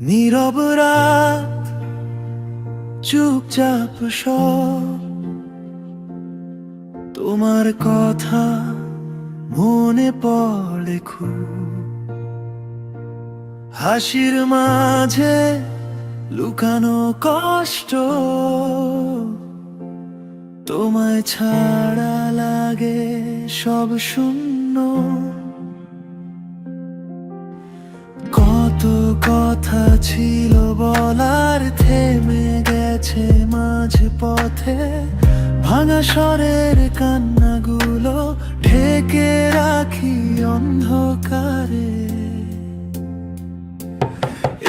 নীরব রাত, চুপচাপ সব তোমার কথা মনে পড়ে খুব। হাসির মাঝে লুকানো কষ্ট, তোমায় ছাড়া লাগে সব শূন্য। কত কথা ছিল বলার, থেমে গেছে মাঝ পথে। ভাঙা স্বরের কান্নাগুলো ঢেকে রাখি অন্ধকারে।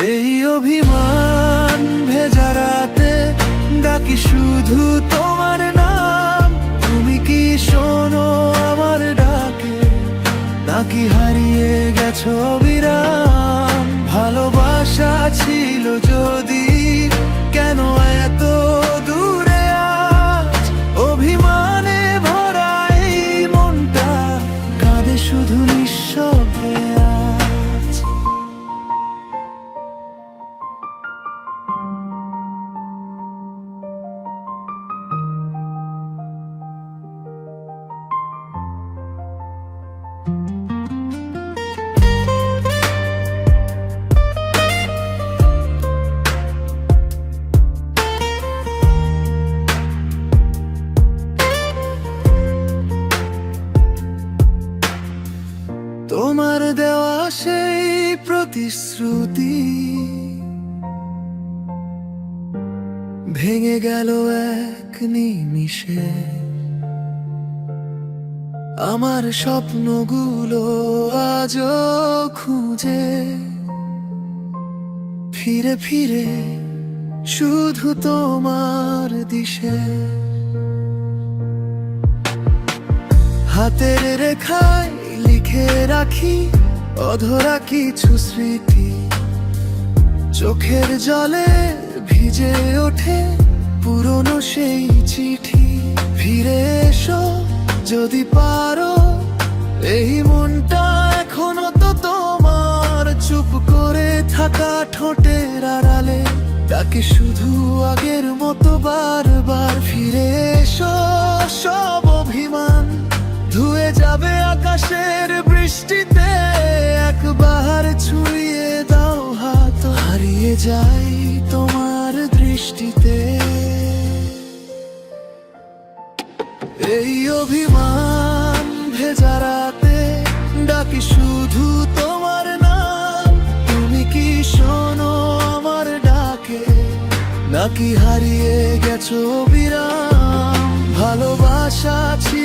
এই অভিমান ভেজা রাতে ডাকি শুধু তোমার নাম। তুমি কি শোনো আমার ডাকে, নাকি হারিয়ে গেছো বিরাম? ভালোবাসা ছিল যদি, কেন এত দূরে আজ? অভিমানে ভরা এই মনটা কাঁদে শুধু নিঃশব্দে আজ। তোমার দেওয়া সেই প্রতিশ্রুতি ভেঙে গেল এক নিমিষে। আমার স্বপ্নগুলো আজও খুঁজে ফিরে ফিরে শুধু তোমার দিশে। হাতের রেখায় লিখে রাখি অধরা কিছু স্মৃতি। চোখের জলে ভিজে ওঠে পুরনো সেই চিঠি। ফিরে এসো যদি পারো, এই মনটা এখনো তো তোমার। চুপ করে থাকা ঠোঁটের আড়ালে ডাকে শুধু আগের মতো বারবার। ফিরে এসো, সব অভিমান ধুয়ে যাবে আকাশের বৃষ্টিতে। একবার ছুঁয়ে দাও হাত, হারিয়ে যাই তোমার দৃষ্টিতে। এই অভিমান ভেজা রাতে ডাকি শুধু তোমার নাম। তুমি কি শোনো আমার ডাকে, নাকি হারিয়ে গেছো বিরাম? ভালোবাসা ছিল